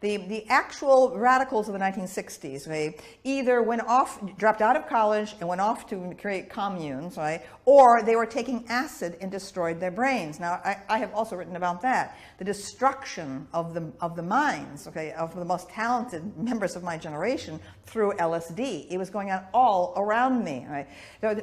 The actual radicals of the 1960s, okay, either went off, dropped out of college and went off to create communes, right, or they were taking acid and destroyed their brains. Now, I have also written about that, the destruction of the minds, okay, of the most talented members of my generation through LSD. It was going on all around me, right?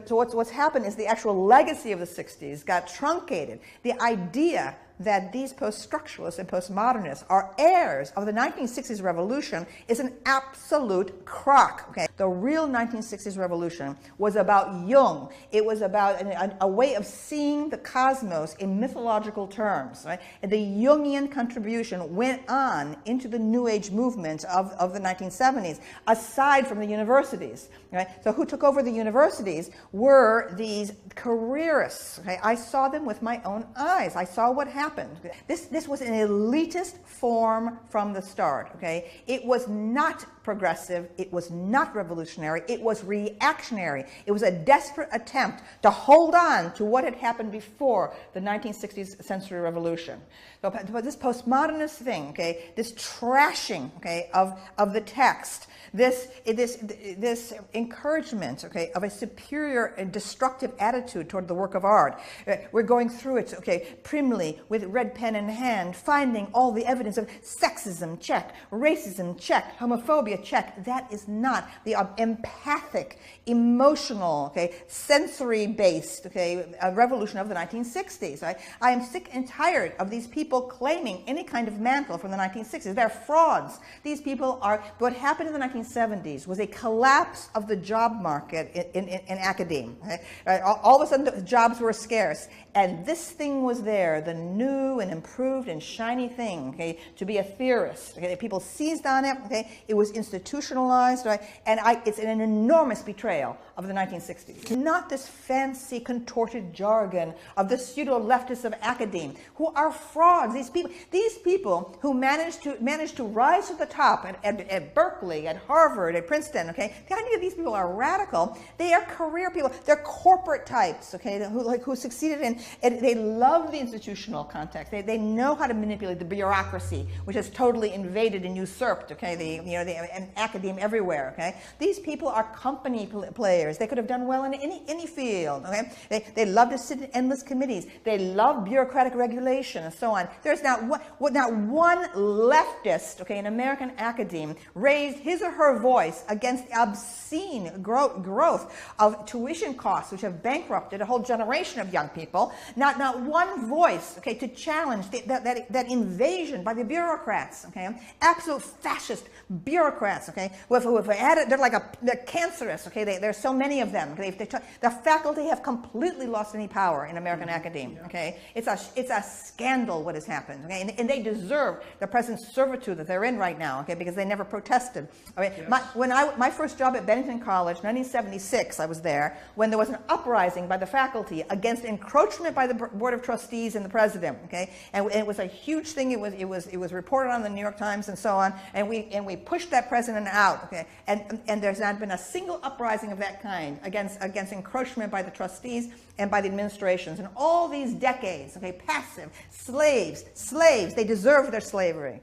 So what's happened is the actual legacy of the 60s got truncated. The idea that these post-structuralists and postmodernists are heirs of the 1960s revolution is an absolute crock. Okay? The real 1960s revolution was about Jung. It was about a way of seeing the cosmos in mythological terms. Right? And the Jungian contribution went on into the New Age movement of the 1970s, aside from the universities. Right? So who took over the universities were these careerists. Okay? I saw them with my own eyes. I saw what happened. This was an elitist form from the start. Okay? It was not progressive. It was not revolutionary. It was reactionary. It was a desperate attempt to hold on to what had happened before the 1960s sensory revolution. So this postmodernist thing, okay, this trashing, okay, of the text, this encouragement, okay, of a superior and destructive attitude toward the work of art. We're going through it, okay, primly with red pen in hand, finding all the evidence of sexism, check, racism, check, homophobia, check. That is not the empathic, emotional, okay, sensory-based, okay, revolution of the 1960s. Right? I am sick and tired of these people claiming any kind of mantle from the 1960s. They're frauds. These people are, what happened in the 1970s was a collapse of the job market in academia. Okay? All of a sudden, the jobs were scarce. And this thing was there, the new and improved and shiny thing, okay, to be a theorist. Okay? People seized on it. Okay? It was institutionalized. Right? And it's an enormous betrayal of the 1960s. Not this fancy, contorted jargon of the pseudo-leftists of academia, who are frauds. These people who managed to rise to the top at Berkeley, at Harvard, at Princeton. Okay, the idea that these people are radical. They are career people. They're corporate types. Okay, who succeeded in. And they love the institutional context. They know how to manipulate the bureaucracy, which has totally invaded and usurped. Okay, and academia everywhere. Okay, these people are company players. They could have done well in any field. Okay, they love to sit in endless committees. They love bureaucratic regulation and so on. There's not one leftist, okay, in American academia raised his or her voice against the obscene growth of tuition costs, which have bankrupted a whole generation of young people. Not one voice, okay, to challenge that invasion by the bureaucrats, okay, absolute fascist bureaucrats, okay. They're cancerous, okay. There's so many of them. The faculty have completely lost any power in American academia, okay. It's a scandal what has happened, okay, and they deserve the present servitude that they're in right now, okay, because they never protested. Okay? Yes. My first job at Bennington College, 1976, I was there when there was an uprising by the faculty against encroachment by the Board of Trustees and the president, okay, and it was a huge thing. It was reported on the New York Times and so on, and we pushed that president out, okay, and there's not been a single uprising of that kind against encroachment by the trustees and by the administrations in all these decades, okay, passive slaves, they deserve their slavery.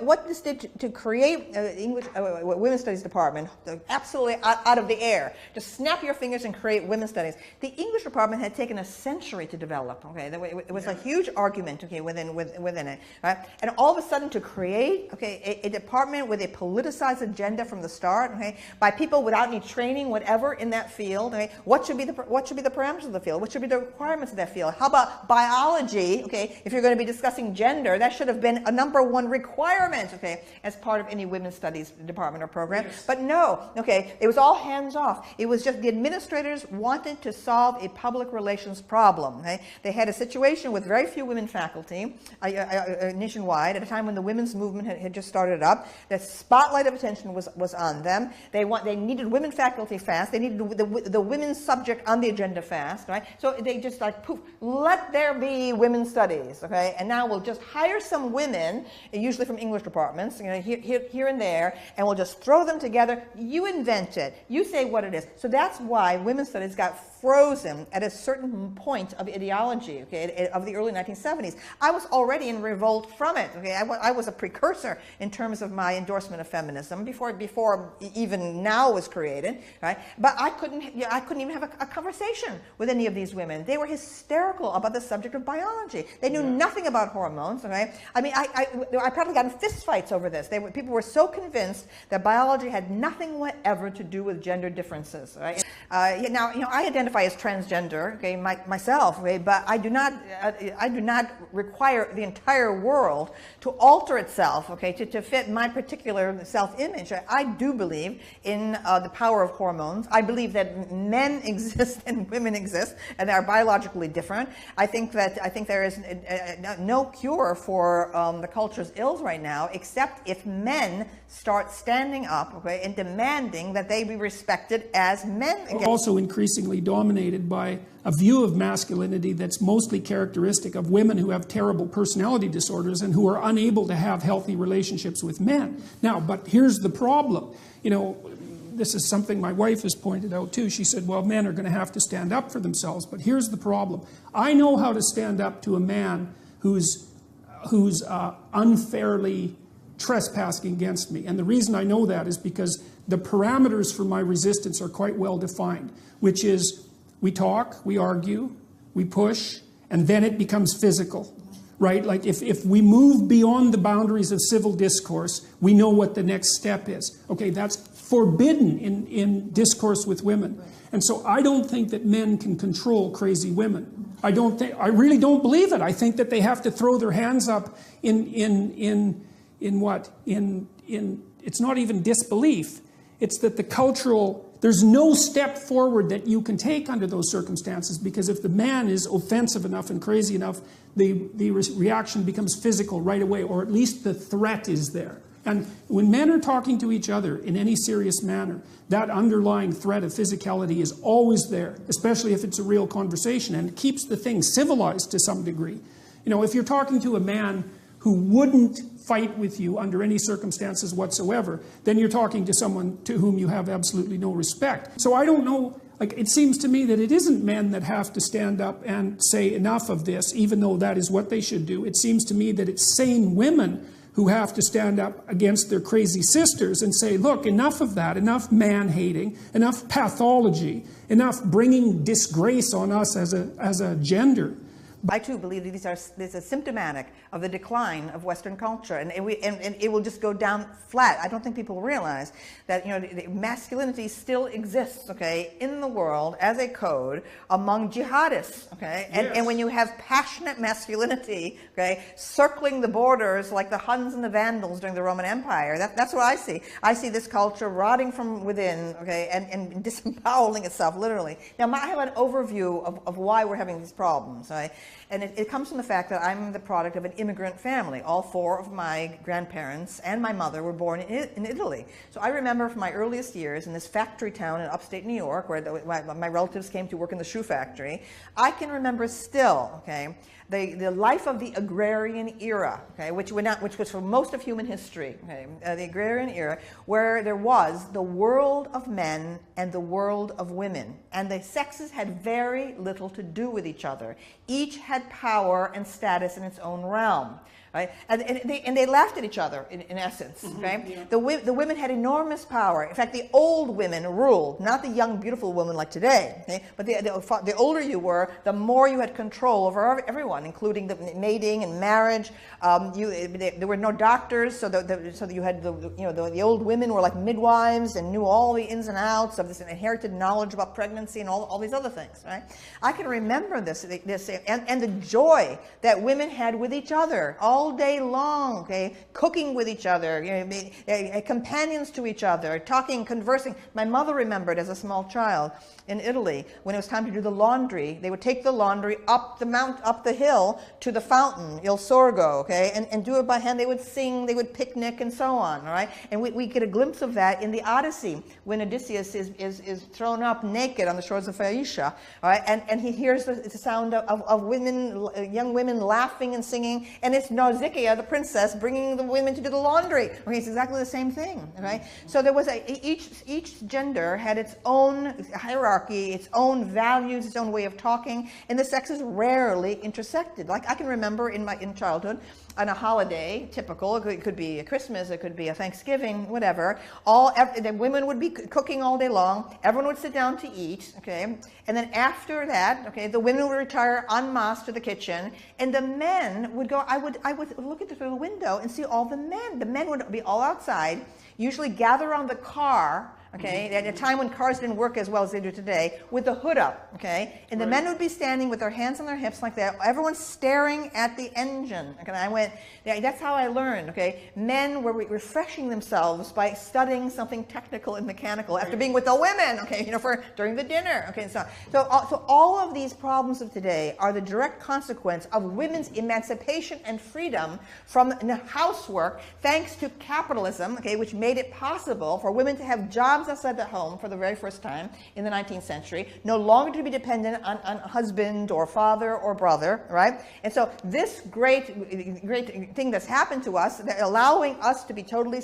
What this did to create English Women's Studies department, absolutely out of the air, just snap your fingers and create women's studies. The English department had taken a century to develop. Okay, it was a huge argument. Okay, within it, right? And all of a sudden, to create a department with a politicized agenda from the start, okay, by people without any training, whatever in that field. Okay, what should be the parameters of the field? What should be the requirements of that field? How about biology? Okay, if you're going to be discussing gender, that should have been a #1 requirement. Okay, as part of any women's studies department or program. Yes. But no, okay, it was all hands off. It was just the administrators wanted to solve a public relations problem. Okay? They had a situation with very few women faculty nationwide at a time when the women's movement had just started up. The spotlight of attention was on them. They needed women faculty fast. They needed the women's subject on the agenda fast. Right? So they just like, poof, let there be women's studies. Okay, and now we'll just hire some women, usually from English departments, here and there, and we'll just throw them together. You invent it. You say what it is. So that's why women's studies got frozen at a certain point of ideology, okay, of the early 1970s. I was already in revolt from it. Okay, I was a precursor in terms of my endorsement of feminism before even now was created, right? But I couldn't even have a conversation with any of these women. They were hysterical about the subject of biology. They knew nothing about hormones. Okay, I mean, I probably got in fistfights over this. People were so convinced that biology had nothing whatever to do with gender differences. Right? Now, I identify as transgender, okay, myself, okay, but I do not require the entire world to alter itself, okay, to fit my particular self-image. I do believe in the power of hormones. I believe that men exist and women exist, and they are biologically different. I think there is no cure for the culture's ills right now, except if men start standing up, okay, and demanding that they be respected as men. Also increasingly dominated by a view of masculinity that's mostly characteristic of women who have terrible personality disorders and who are unable to have healthy relationships with men. Now, but here's the problem. This is something my wife has pointed out too. She said, well, men are going to have to stand up for themselves, but here's the problem. I know how to stand up to a man who's unfairly trespassing against me. And the reason I know that is because the parameters for my resistance are quite well defined, which is we talk, we argue, we push, and then it becomes physical, right? Like if we move beyond the boundaries of civil discourse, we know what the next step is. Okay, that's forbidden in discourse with women. And so I don't think that men can control crazy women. I really don't believe it. I think that they have to throw their hands up in it's not even disbelief. It's that there's no step forward that you can take under those circumstances, because if the man is offensive enough and crazy enough, the reaction becomes physical right away, or at least the threat is there. And when men are talking to each other in any serious manner, that underlying threat of physicality is always there, especially if it's a real conversation, and it keeps the thing civilized to some degree. If you're talking to a man who wouldn't fight with you under any circumstances whatsoever, then you're talking to someone to whom you have absolutely no respect. So I don't know, it seems to me that it isn't men that have to stand up and say enough of this, even though that is what they should do. It seems to me that it's sane women who have to stand up against their crazy sisters and say, look, enough of that, enough man-hating, enough pathology, enough bringing disgrace on us as a gender. I too believe that this is symptomatic of the decline of Western culture, and it will just go down flat. I don't think people realize that the masculinity still exists, okay, in the world as a code among jihadists, okay, and when you have passionate masculinity, okay, circling the borders like the Huns and the Vandals during the Roman Empire, that's what I see. I see this culture rotting from within, okay, and disemboweling itself literally. Now, I have an overview of why we're having these problems, right? And it comes from the fact that I'm the product of an immigrant family. All four of my grandparents and my mother were born in Italy. So I remember from my earliest years in this factory town in upstate New York, where my relatives came to work in the shoe factory. I can remember still, okay, the life of the agrarian era, okay, which was for most of human history, okay, the agrarian era, where there was the world of men and the world of women, and the sexes had very little to do with each other. Each had power and status in its own realm. Right? And they laughed at each other, in essence. Okay? Yeah. The women had enormous power. In fact, the old women ruled, not the young, beautiful women like today. Okay? But the older you were, the more you had control over everyone, including the mating and marriage. There were no doctors, so you had the old women were like midwives and knew all the ins and outs of this inherited knowledge about pregnancy and all these other things. Right? I can remember this and the joy that women had with each other all day long, okay, cooking with each other, companions to each other, talking, conversing. My mother remembered as a small child in Italy, when it was time to do the laundry, they would take the laundry up the hill to the fountain, Il Sorgo, okay, and do it by hand. They would sing, they would picnic, and so on, all right? And we get a glimpse of that in the Odyssey, when Odysseus is thrown up naked on the shores of Phaeacia, all right? And he hears the sound of women, young women laughing and singing, and it's no Nausicaa, the princess, bringing the women to do the laundry. Okay, it's exactly the same thing. Okay, so there was each gender had its own hierarchy, its own values, its own way of talking, and the sexes rarely intersected. Like I can remember in childhood, on a holiday, typical, it could be a Christmas, it could be a Thanksgiving, whatever, the women would be cooking all day long, everyone would sit down to eat, okay, and then after that, okay, the women would retire en masse to the kitchen, and the men would go, I would look at through the window and see all the men would be all outside, usually gather around the car, okay, at a time when cars didn't work as well as they do today, with the hood up, okay, and the men would be standing with their hands on their hips like that, everyone's staring at the engine, okay, and I went, yeah, that's how I learned, okay, men were refreshing themselves by studying something technical and mechanical after being with the women, okay, during the dinner, okay, so all of these problems of today are the direct consequence of women's emancipation and freedom from housework, thanks to capitalism, okay, which made it possible for women to have jobs outside the home for the very first time in the 19th century, no longer to be dependent on husband or father or brother, right? And so this great thing that's happened to us, allowing us to be totally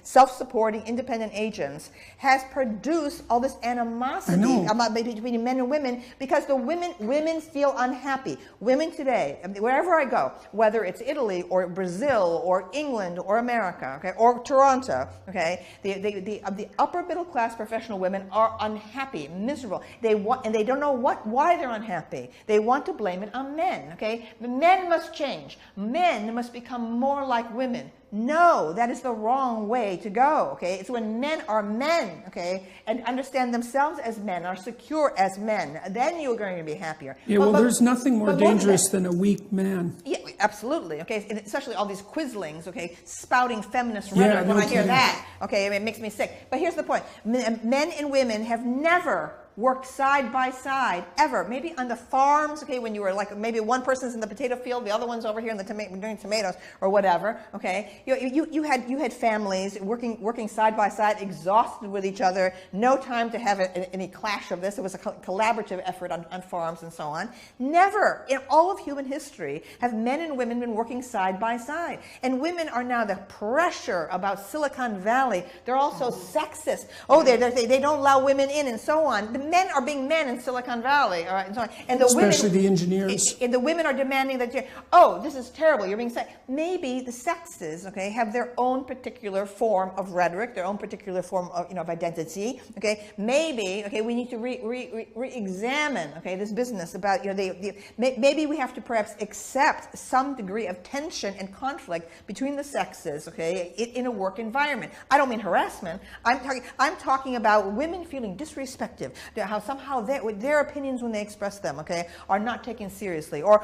self-supporting, independent agents, has produced all this animosity between men and women, because the women feel unhappy. Women today, wherever I go, whether it's Italy or Brazil or England or America, okay, or Toronto, okay, the upper middle class professional women are unhappy, miserable. They don't know why they're unhappy. They want to blame it on men. Okay, the men must change. Men must become more like women. No, that is the wrong way to go. Okay, it's when men are men. Okay, and understand themselves as men, are secure as men. Then you're going to be happier. Yeah, well, there's nothing more dangerous than a weak man. Yeah, absolutely. Okay, and especially all these quislings. Okay, spouting feminist rhetoric. When I hear that, okay, it makes me sick. But here's the point: men and women have never worked side by side ever. Maybe on the farms, okay, when you were like, maybe one person's in the potato field, the other one's over here in the doing tomatoes or whatever. Okay, you had families working side by side, exhausted with each other, no time to have any clash of this. It was a collaborative effort on farms and so on. Never in all of human history have men and women been working side by side. And women are now the pressure about Silicon Valley. They're also sexist. Oh, they don't allow women in and so on. The men are being men in Silicon Valley, all right, and so on. And especially the engineers. And the women are demanding that, oh, this is terrible, you're being sexist. Maybe the sexes, okay, have their own particular form of rhetoric, their own particular form of, of identity, okay. Maybe, okay, we need to re-examine, okay, this business about, maybe we have to perhaps accept some degree of tension and conflict between the sexes, okay, in a work environment. I don't mean harassment. I'm talking about women feeling disrespected, how somehow their opinions when they express them, okay, are not taken seriously, or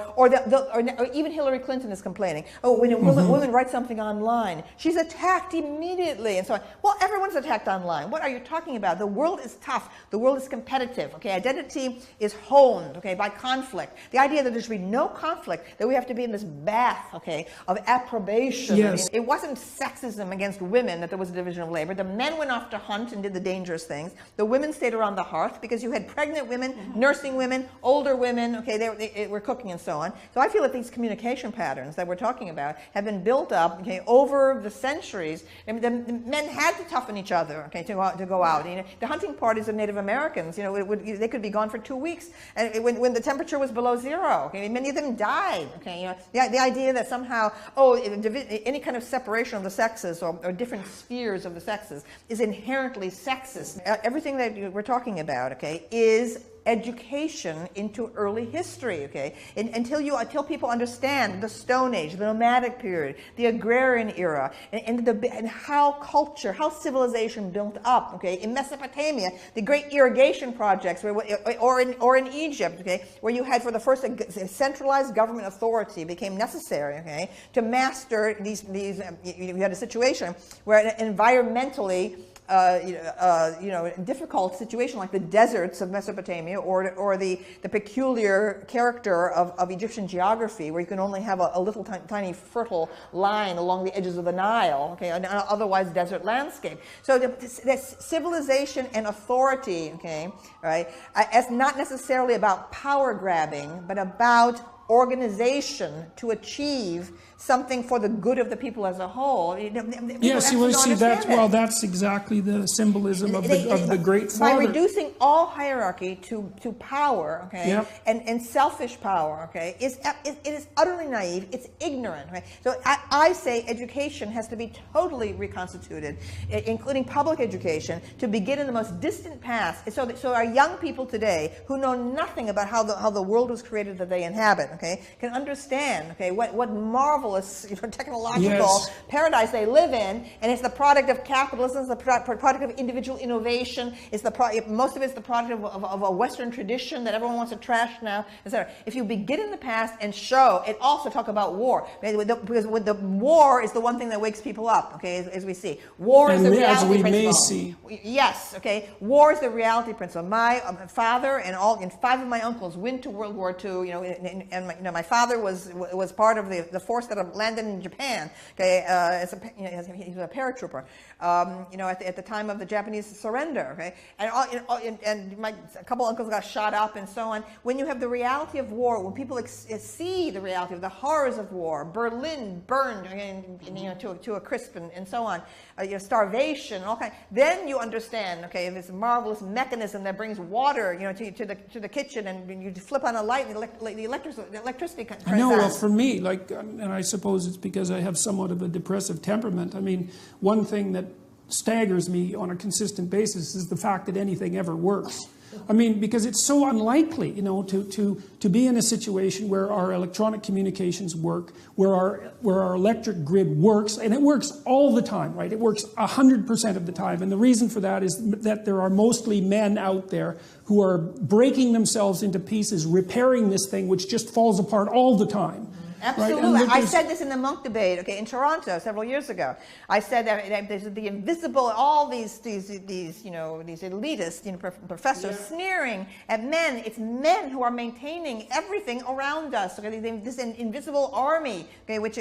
even Hillary Clinton is complaining. Oh, when a woman writes something online, she's attacked immediately, and so on. Well, everyone's attacked online. What are you talking about? The world is tough. The world is competitive. Okay, identity is honed, okay, by conflict. The idea that there should be no conflict, that we have to be in this bath, okay, of approbation. Yes. It wasn't sexism against women that there was a division of labor. The men went off to hunt and did the dangerous things. The women stayed around the hearth, because you had pregnant women, nursing women, older women, okay, they were cooking and so on. So I feel that these communication patterns that we're talking about have been built up, okay, over the centuries. I mean, the men had to toughen each other, okay, to go out. The hunting parties of Native Americans, they could be gone for 2 weeks, and when the temperature was below zero, okay, many of them died, okay. The idea that somehow, any kind of separation of the sexes or different spheres of the sexes is inherently sexist. Everything that we're talking about, okay, is education into early history, okay? Until people understand the Stone Age, the nomadic period, the agrarian era, and how civilization built up, okay? In Mesopotamia, the great irrigation projects, or in Egypt, okay, where you had for the first centralized government authority became necessary, okay, to master these. You had a situation where environmentally difficult situation like the deserts of Mesopotamia or the peculiar character of Egyptian geography, where you can only have a little tiny fertile line along the edges of the Nile, okay, an otherwise desert landscape. So the civilization and authority, okay, right, as not necessarily about power grabbing, but about organization to achieve something for the good of the people as a whole. Yes, you see that's exactly the symbolism of the great father. By reducing all hierarchy to power, okay, yep. and selfish power, okay, it is utterly naive. It's ignorant. Okay? So I say education has to be totally reconstituted, including public education, to begin in the most distant past. So our young people today who know nothing about how the world was created that they inhabit, okay, can understand, okay, what marvelous, technological yes. paradise they live in, and it's the product of capitalism, it's the product of individual innovation, most of it's the product of a Western tradition that everyone wants to trash now, etc. If you begin in the past and show, and also talk about war, because the war is the one thing that wakes people up, okay, as we see. War is the reality principle. May see. Yes, okay, war is the reality principle. My father and 5 of my uncles went to World War II, and my father was part of the force that landed in Japan. Okay, he was a paratrooper. At the time of the Japanese surrender. Okay, and a couple uncles got shot up and so on. When you have the reality of war, when people see the reality of the horrors of war, Berlin burned to a crisp and so on, starvation, all kind. Then you understand. Okay, this marvelous mechanism that brings water, to the kitchen, and you flip on a light, and the electricity comes on. I know. Well, for me, and I suppose it's because I have somewhat of a depressive temperament. I mean, one thing that staggers me on a consistent basis is the fact that anything ever works. I mean, because it's so unlikely, to be in a situation where our electronic communications work, where our electric grid works, and it works all the time, right? It works 100% of the time. And the reason for that is that there are mostly men out there who are breaking themselves into pieces, repairing this thing, which just falls apart all the time. Absolutely. Right? I said this in the Monk debate, okay, in Toronto several years ago. I said that there's the invisible, all these elitist professors sneering at men. It's men who are maintaining everything around us. Okay, this invisible army, okay, which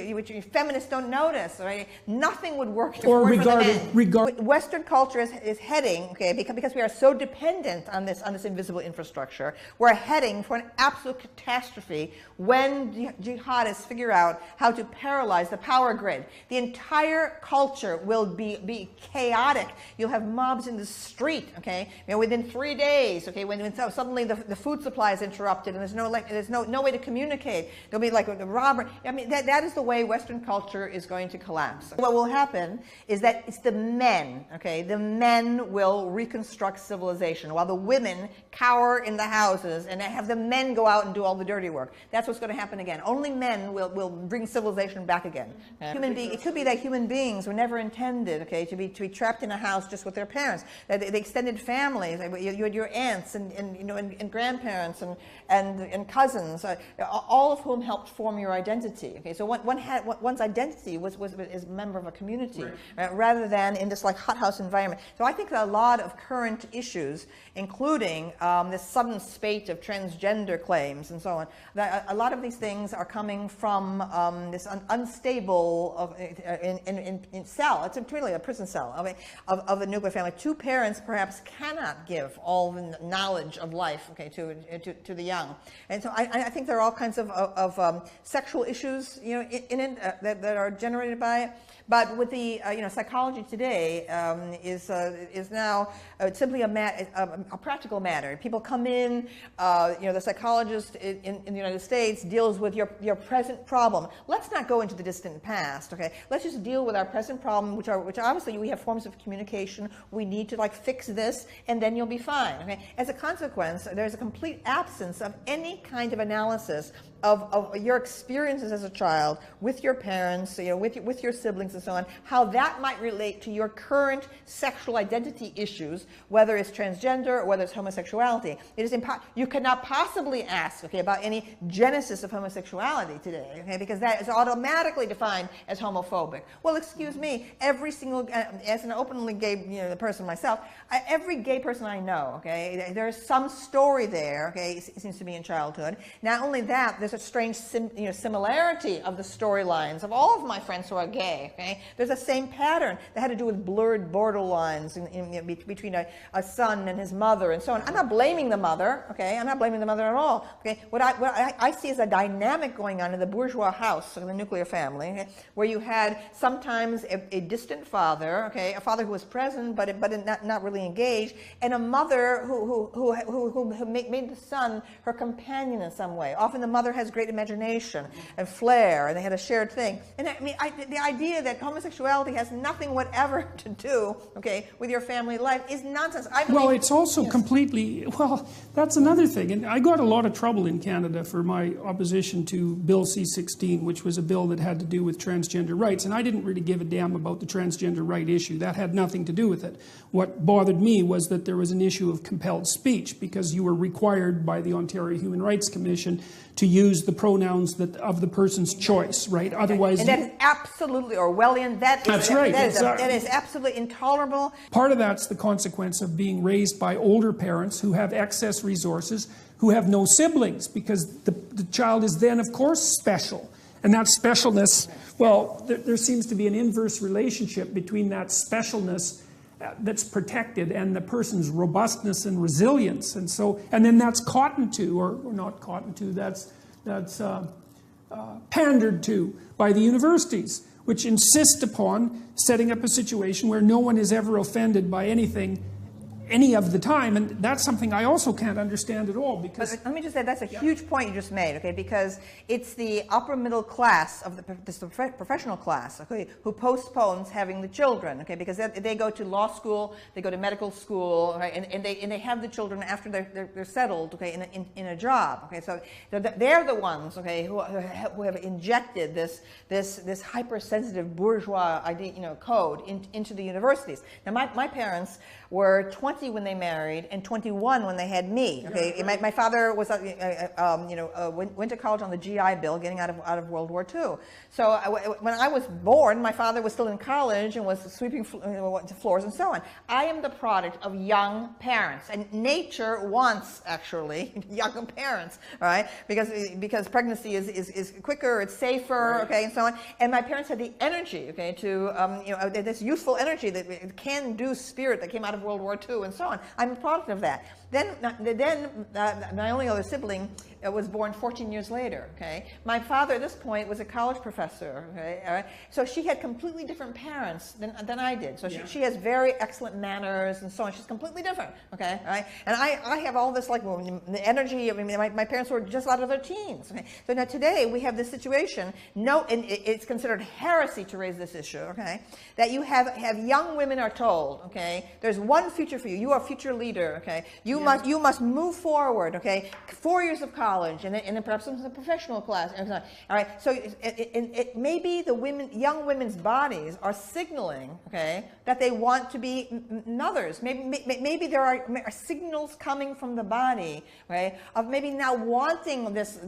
feminists don't notice. Right? Nothing would work if it weren't for the men. Western culture is heading, okay, because we are so dependent on this invisible infrastructure. We're heading for an absolute catastrophe when jihadists figure out how to paralyze the power grid. The entire culture will be chaotic. You'll have mobs in the street, okay, within 3 days, okay, when suddenly the food supply is interrupted and there's no way to communicate. There'll be like a robbery. I mean, that is the way Western culture is going to collapse. What will happen is that it's the men, okay, the men will reconstruct civilization while the women cower in the houses and have the men go out and do all the dirty work. That's what's going to happen again. Only men will bring civilization back again. It could be that human beings were never intended, okay, to be trapped in a house just with their parents. The extended families, you had your aunts and grandparents and cousins, all of whom helped form your identity. Okay, so one's identity was as a member of a community, right, rather than in this like hothouse environment. So I think that a lot of current issues, including this sudden spate of transgender claims and so on, that a lot of these things are coming from this unstable in cell. It's really a prison cell of the nuclear family. Two parents perhaps cannot give all the knowledge of life, okay, to the young, and so I think there are all kinds of sexual issues, in it that are generated by it. But with the psychology today is now simply a practical matter. People come in, the psychologist in the United States deals with your present problem. Let's not go into the distant past. Okay, let's just deal with our present problem, which obviously we have forms of communication. We need to fix this, and then you'll be fine. Okay, as a consequence, there's a complete absence of any kind of analysis of your experiences as a child with your parents, with your siblings and so on, how that might relate to your current sexual identity issues, whether it's transgender or whether it's homosexuality. It is you cannot possibly ask, okay, about any genesis of homosexuality today, okay, because that is automatically defined as homophobic. Well, excuse me, every single, as an openly gay person myself, every gay person I know, okay, there's some story there, okay, it seems to be in childhood. Not only that, there's a strange similarity of the storylines of all of my friends who are gay. Okay, there's a same pattern that had to do with blurred border lines between a son and his mother and so on. I'm not blaming the mother. Okay, I'm not blaming the mother at all. Okay, what I see is a dynamic going on in the bourgeois house, in the nuclear family, okay, where you had sometimes a distant father, okay, a father who was present but not really engaged, and a mother who made the son her companion in some way. Often the mother has great imagination and flair, and they had a shared thing. And I mean, the idea that homosexuality has nothing whatever to do, okay, with your family life is nonsense. Well, it's also completely, well, that's another thing. And I got a lot of trouble in Canada for my opposition to Bill C-16, which was a bill that had to do with transgender rights. And I didn't really give a damn about the transgender right issue. That had nothing to do with it. What bothered me was that there was an issue of compelled speech, because you were required by the Ontario Human Rights Commission to use the pronouns of the person's choice, right? Otherwise, and that is absolutely Orwellian. That's right. That is absolutely intolerable. Part of that's the consequence of being raised by older parents who have excess resources, who have no siblings, because the child is then, of course, special. And that specialness, well, there seems to be an inverse relationship between that specialness that's protected and the person's robustness and resilience, and then that's cottoned to, or not cottoned to, that's pandered to by the universities, which insist upon setting up a situation where no one is ever offended by anything any of the time. And that's something I also can't understand at all, because... Let me just say, that's a huge point you just made, okay, because it's the upper middle class of the professional class, okay, who postpones having the children, okay, because they go to law school, they go to medical school, right, and they have the children after they're settled, okay, in a job, okay, so they're the ones, okay, who have injected this hypersensitive bourgeois idea, code into the universities. Now, my parents were 20 when they married and 21 when they had me. Okay, yeah, right. My father was, went to college on the GI Bill, getting out of World War II. So when I was born, my father was still in college and was sweeping floors and so on. I am the product of young parents, and nature wants actually young parents, right? Because pregnancy is quicker, it's safer, right, okay, and so on. And my parents had the energy, okay, to this youthful energy, that can-do spirit that came out of World War II and so on. I'm a product of that. Then my only other sibling was born 14 years later. Okay, my father at this point was a college professor. Okay, all right? So she had completely different parents than I did. So she has very excellent manners and so on. She's completely different. Okay, all right? And I have all this the energy. I mean, my parents were just out of their teens. Okay? So now today we have this situation. And it's considered heresy to raise this issue. Okay, that you have young women are told. Okay, there's one future for you. You are a future leader. Okay, you must move forward. Okay, 4 years of college, and then perhaps some professional class. All right. So maybe the young women's bodies are signaling, okay, that they want to be mothers. Maybe there are signals coming from the body, right, of maybe now wanting this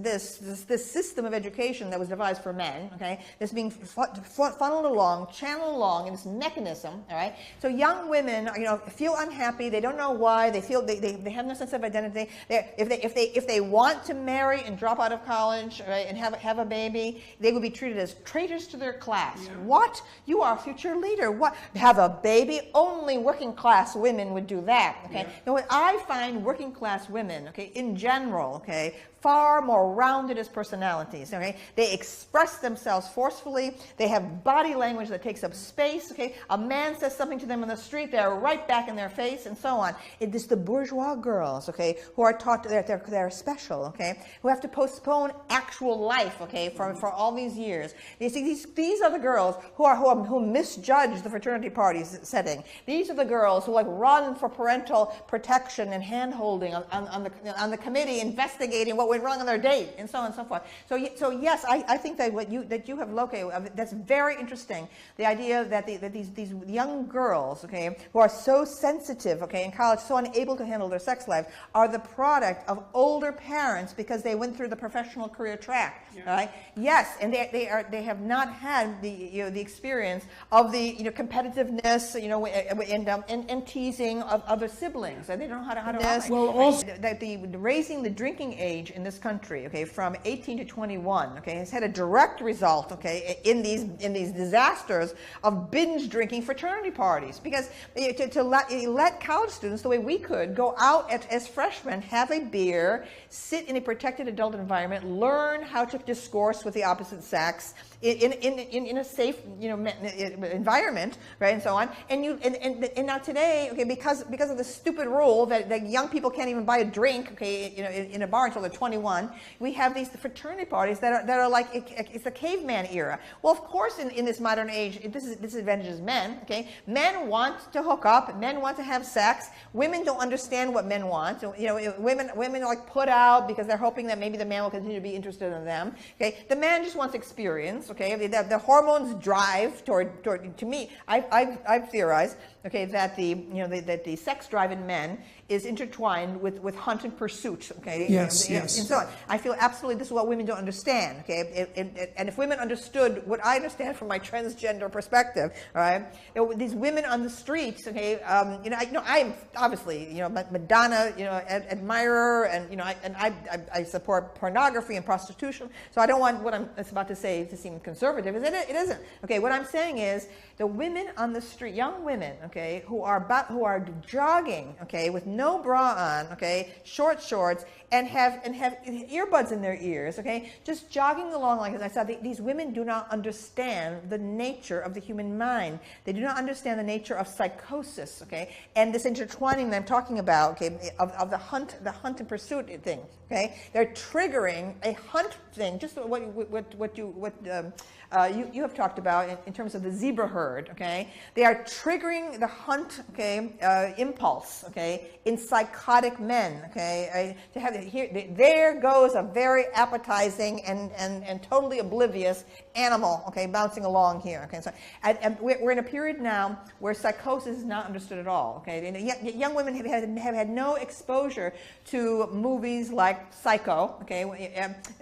system of education that was devised for men. Okay, this being funneled along, channeled along in this mechanism. All right. So young women, feel unhappy. They don't know why. They feel they have no sense of identity. If they want to marry and drop out of college, right, and have a baby, they would be treated as traitors to their class. Yeah. What? You are a future leader. What? Have a baby? Only working class women would do that. Okay. Yeah. Now, what I find working class women, okay, in general, okay, far more rounded as personalities. Okay, they express themselves forcefully. They have body language that takes up space. Okay, a man says something to them in the street, they're right back in their face, and so on. It is the bourgeois girls, okay, who are taught that they're special, okay, who have to postpone actual life, okay, for all these years. You see, these are the girls who misjudge the fraternity parties setting. These are the girls who run for parental protection and hand-holding on the committee, investigating what went wrong on their date, and so on and so forth. So yes, I think that what you have located, that's very interesting. The idea that these young girls, okay, who are so sensitive, okay, in college, so unable to handle their sex life, are the product of older parents because they went through the professional career track. Yeah. Right? Yes, and they have not had the experience of the competitiveness, and teasing of other siblings. They don't know how to. Well, also that the raising the drinking age in this country, okay, from 18 to 21, okay, has had a direct result, okay, in these disasters of binge drinking fraternity parties. Because to let college students, the way we could, go out as freshmen, have a beer, sit in a protected adult environment, learn how to discourse with the opposite sex in a safe, environment, right, and so on. And now today, okay, because of the stupid rule that young people can't even buy a drink, okay, in a bar until they're 21, we have these fraternity parties that are like it's the caveman era. Well, of course, in this modern age, this disadvantages men. Okay, men want to hook up, men want to have sex. Women don't understand what men want. So, women are like put out because they're hoping that maybe the man will continue to be interested in them. Okay, the man just wants experience. Okay, the hormones drive toward. To me, I've theorized, okay, that the sex drive in men is intertwined with hunt and pursuit. Okay. Yes. And so on. I feel absolutely this is what women don't understand. Okay, and if women understood what I understand from my transgender perspective, all right, these women on the streets. Okay, I am obviously Madonna, admirer, and I support pornography and prostitution. So I don't want what I'm about to say to seem conservative. It isn't. Okay, what I'm saying is the women on the street, young women, okay, who are jogging, okay, with no bra on, okay, short shorts, and have earbuds in their ears, okay, just jogging along like I said. These women do not understand the nature of the human mind. They do not understand the nature of psychosis, okay, and this intertwining that I'm talking about, okay, of the hunt and pursuit thing, okay. They're triggering a hunt thing, just what you have talked about in terms of the zebra herd, okay. They are triggering the hunt, okay, impulse, okay, in psychotic men, okay. To have there goes a very appetizing and totally oblivious animal, okay, bouncing along here, okay. So and we're in a period now where psychosis is not understood at all, okay. And young women have had no exposure to movies like Psycho, okay,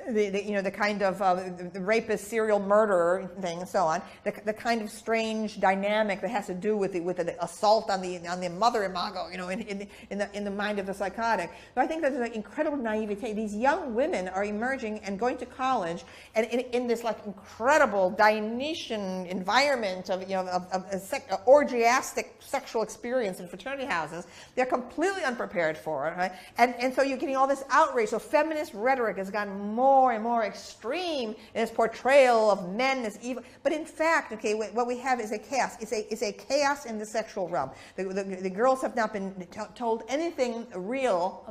the kind of the rapist, serial murderer thing, and so on. The kind of strange dynamic that has to do with the assault on the mother imago, in the mind of the psychotic. So I think there's an incredible naivete. These young women are emerging and going to college, and in this like incredible Dionysian environment of orgiastic sexual experience in fraternity houses. They're completely unprepared for it, right? And so you're getting all this outrage. So feminist rhetoric has gotten more and more extreme in its portrayal of men as evil. But in fact, okay, what we have is a chaos. It's a chaos in the sexual realm. The girls have not been told anything real,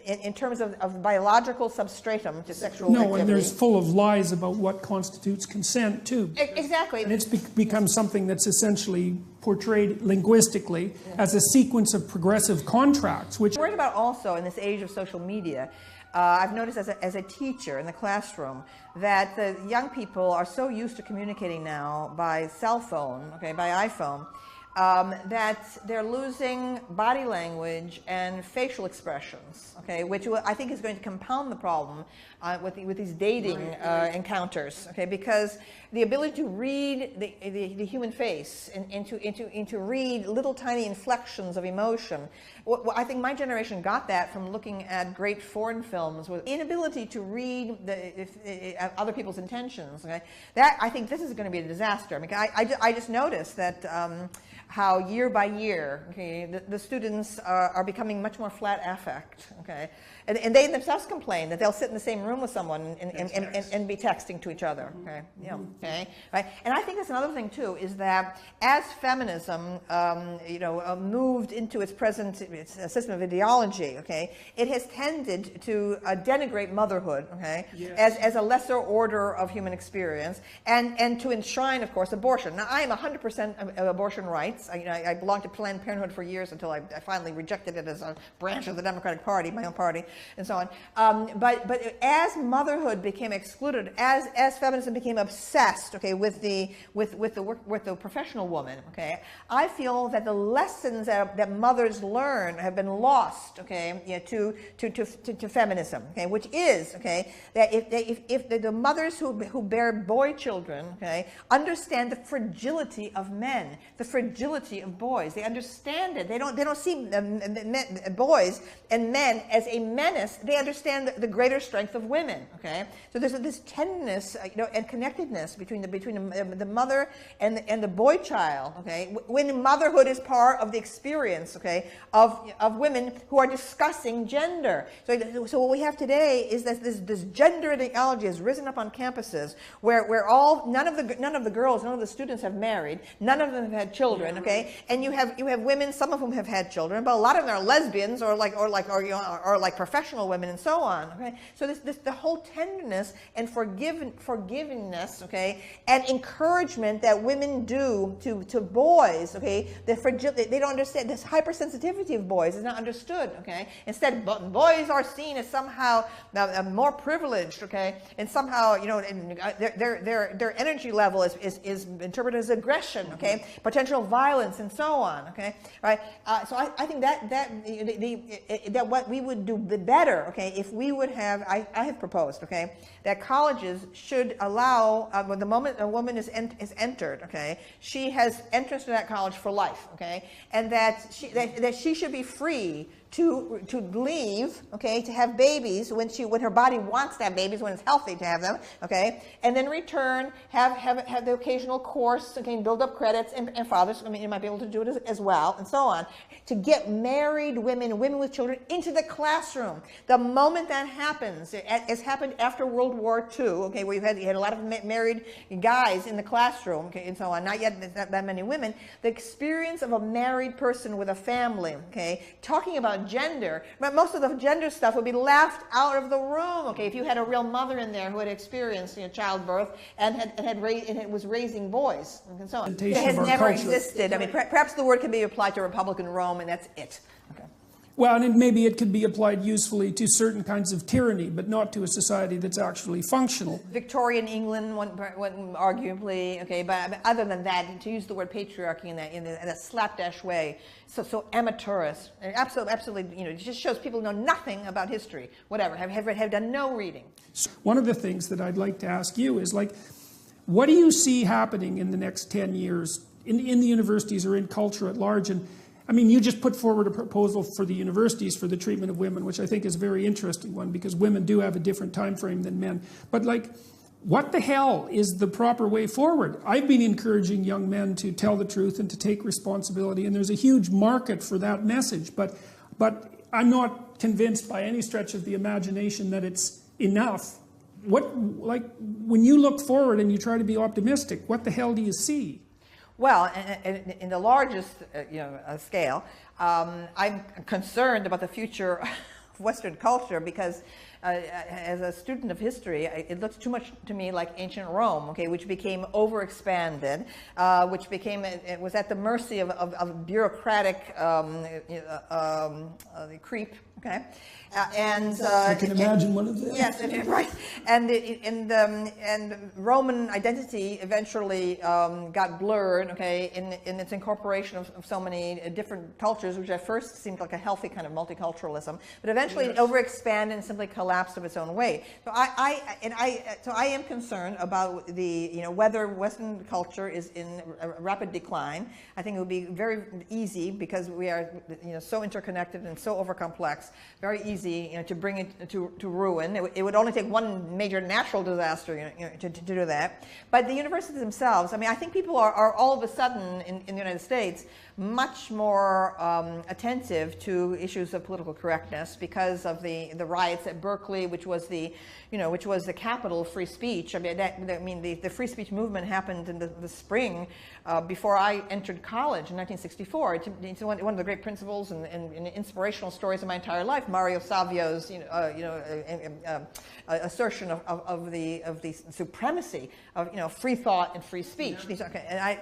in terms of biological substratum to sexual activity. And there's full of lies about what constitutes consent too. Exactly. And it's become something that's essentially portrayed linguistically as a sequence of progressive contracts, which... I'm worried about also in this age of social media. I've noticed as a teacher in the classroom that the young people are so used to communicating now by cell phone, okay, by iPhone, that they're losing body language and facial expressions, okay, which I think is going to compound the problem with these dating encounters, okay, because the ability to read the human face and to read little tiny inflections of emotion. I think my generation got that from looking at great foreign films with inability to read other people's intentions. Okay, that I think this is going to be a disaster. I mean, I just noticed that. How year by year, okay, the students are becoming much more flat affect, okay, and they themselves complain that they'll sit in the same room with someone and be texting to each other, okay, okay, right, and I think that's another thing too is that as feminism, moved into its present system of ideology, okay, it has tended to denigrate motherhood, okay, yes, as a lesser order of human experience, and to enshrine, of course, abortion. Now, I am 100% of abortion rights. I belonged to Planned Parenthood for years until I finally rejected it as a branch of the Democratic Party, my own party, and so on. But as motherhood became excluded, as feminism became obsessed, okay, with the professional woman, okay, I feel that the lessons that mothers learn have been lost, okay, to feminism, okay, which is, okay, that if the mothers who bear boy children, okay, understand the fragility of men, the fragility fragility of boys. They understand it. They don't see boys and men as a menace. They understand the greater strength of women. Okay, so there's this tenderness, and connectedness between the mother and the boy child. Okay, when motherhood is part of the experience. Okay, of women who are discussing gender. So what we have today is that this gender ideology has risen up on campuses where none of the girls, none of the students have married, none of them have had children. Okay, and you have women, some of whom have had children, but a lot of them are lesbians or like professional women and so on. Okay, so the whole tenderness and forgivingness, okay, and encouragement that women do to boys. Okay, they don't understand this hypersensitivity of boys is not understood. Okay, instead boys are seen as somehow more privileged. Okay, and somehow their energy level is interpreted as aggression. Okay, potential violence and so on. Okay, right. So I think that what we would do better. Okay, if we would have, I have proposed. Okay, that colleges should allow the moment a woman is entered. Okay, she has entrance to that college for life. Okay, and that she should be free to leave, okay, to have babies when her body wants to have babies, when it's healthy to have them, okay, and then return, have the occasional course, okay, build up credits, and fathers, you might be able to do it as well, and so on, to get married women with children into the classroom. The moment that happens, as happened after World War II, okay, where you had a lot of married guys in the classroom, okay, and so on, not yet that many women, the experience of a married person with a family, okay, talking about gender, but most of the gender stuff would be laughed out of the room. Okay, if you had a real mother in there who had experienced childbirth and was raising boys and so on, it has never existed. I mean, perhaps the word can be applied to Republican Rome, and that's it. Okay. Well, and maybe it could be applied usefully to certain kinds of tyranny, but not to a society that's actually functional. Victorian England, arguably, okay, but other than that, to use the word patriarchy in a slapdash way, so amateurist, absolutely, it just shows people know nothing about history, whatever, have done no reading. One of the things that I'd like to ask you is, what do you see happening in the next 10 years in the universities or in culture at large? And I mean, you just put forward a proposal for the universities for the treatment of women, which I think is a very interesting one, because women do have a different time frame than men. But what the hell is the proper way forward? I've been encouraging young men to tell the truth and to take responsibility, and there's a huge market for that message. But I'm not convinced by any stretch of the imagination that it's enough. When you look forward and you try to be optimistic, what the hell do you see? Well, in the largest scale, I'm concerned about the future of Western culture because as a student of history, it looks too much to me like ancient Rome, okay, which became overexpanded, it was at the mercy of bureaucratic creep. Okay, I can imagine one of them. Yes, right. And Roman identity eventually got blurred. Okay, in its incorporation of so many different cultures, which at first seemed like a healthy kind of multiculturalism, but eventually it overexpanded and simply collapsed of its own weight. So I am concerned about whether Western culture is in a rapid decline. I think it would be very easy because we are so interconnected and so overcomplex. Very easy, to bring it to ruin. It would only take one major natural disaster, to do that. But the universities themselves, I mean, I think people are all of a sudden in the United States much more attentive to issues of political correctness because of the riots at Berkeley, which was the capital of free speech. I mean, the free speech movement happened in the spring before I entered college in 1964. It's one of the great principles and inspirational stories of my entire life. Mario Savio's assertion of the supremacy of free thought and free speech. Yeah.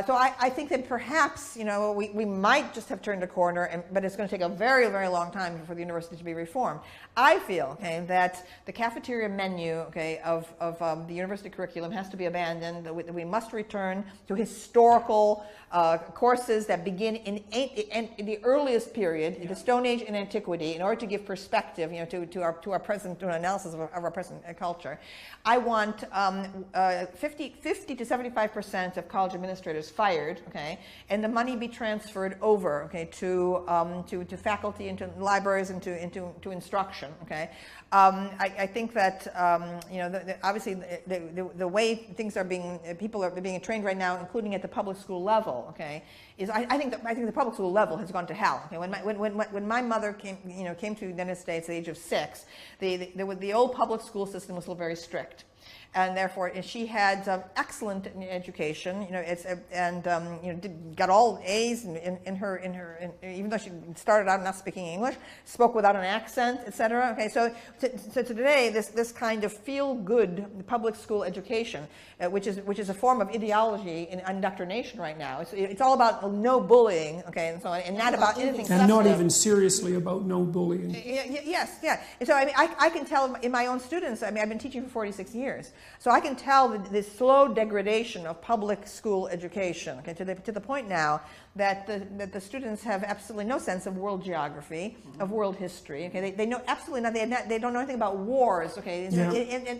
So I think that perhaps we might just have turned a corner, but it's going to take a very, very long time for the university to be reformed. I feel that the cafeteria menu of the university curriculum has to be abandoned. We must return to historical courses that begin in the earliest period, the Stone Age and Antiquity, in order to give perspective, to our present, to an analysis of our present culture. I want 50 to 75% of college administrators fired, okay, and the money be transferred over, okay, to faculty, into libraries, into instruction, okay. I think that obviously the way things are people are being trained right now, including at the public school level, okay, is I think the public school level has gone to hell. Okay, when my mother came to the United States at the age of 6, the old public school system was still very strict. And therefore, she had excellent education. Got all A's in her. Even though she started out not speaking English, spoke without an accent, etc. Okay, so today, this kind of feel-good public school education, which is a form of ideology and indoctrination right now. It's all about no bullying, okay, and so on, and not about anything. And not even seriously about no bullying. Yes, yeah. And so I can tell in my own students. I've been teaching for 46 years. So I can tell the slow degradation of public school education, okay, to the point now that the students have absolutely no sense of world geography, of world history. Okay, they know absolutely nothing. They don't know anything about wars. Okay, yeah.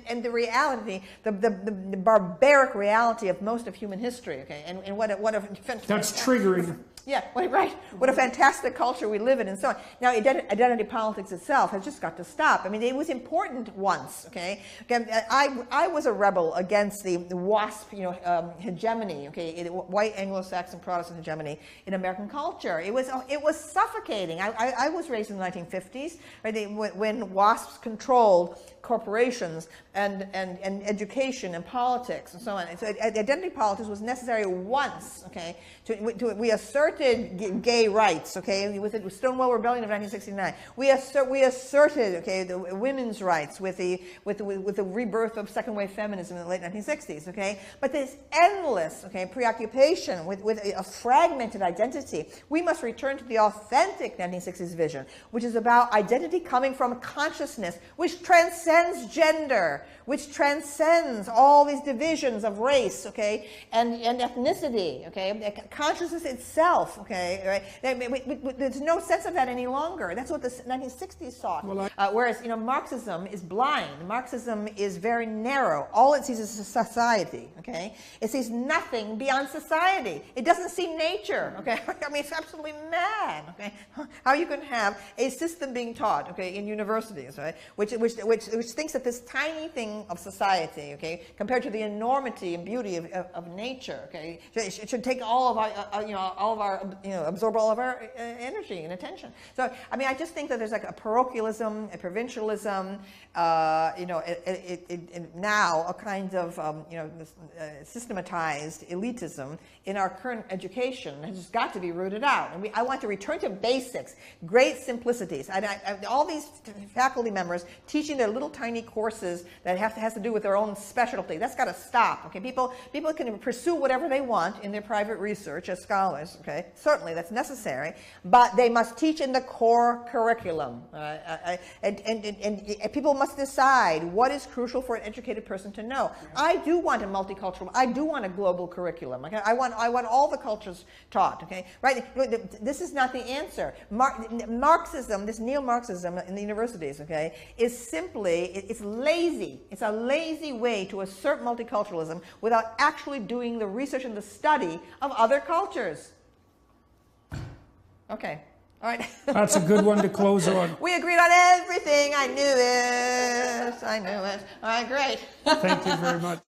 and the reality, the barbaric reality of most of human history. Okay, and what a that's triggering. Yeah, right. What a fantastic culture we live in, and so on. Now, identity politics itself has just got to stop. I mean, it was important once. Okay, I was a rebel against the WASP, hegemony. Okay, white Anglo-Saxon Protestant hegemony in American culture. It was suffocating. I was raised in the 1950s, right? When WASPs controlled corporations and education and politics and so on. And so identity politics was necessary once. Okay, we asserted gay rights, okay, with the Stonewall Rebellion of 1969. We asserted, okay, the women's rights with the rebirth of second wave feminism in the late 1960s, okay. But this endless, okay, preoccupation with a fragmented identity. We must return to the authentic 1960s vision, which is about identity coming from consciousness, which transcends gender, which transcends all these divisions of race, okay, and ethnicity, okay, consciousness itself. Okay, right? There's no sense of that any longer. That's what the 1960s taught. Well, whereas, Marxism is blind. Marxism is very narrow. All it sees is society. Okay, it sees nothing beyond society. It doesn't see nature. Okay, I mean, it's absolutely mad. Okay, how you can have a system being taught, okay, in universities, right, which thinks that this tiny thing of society, okay, compared to the enormity and beauty of nature, okay, it should take all of our absorb all of our energy and attention. So, I mean, I just think that there's like a parochialism, a provincialism, now a kind of, systematized elitism in our current education has just got to be rooted out. And I want to return to basics, great simplicities. All these faculty members teaching their little tiny courses that has to do with their own specialty. That's got to stop. Okay, people can pursue whatever they want in their private research as scholars. Okay, certainly that's necessary, but they must teach in the core curriculum, and people must decide what is crucial for an educated person to know. I do want a multicultural. I do want a global curriculum. Okay, I want all the cultures taught. Okay, right? This is not the answer. Marxism, this neo-Marxism in the universities, okay, is simply it's lazy. It's a lazy way to assert multiculturalism without actually doing the research and the study of other cultures. Okay. All right. That's a good one to close on. We agreed on everything. I knew it. All right, great. Thank you very much.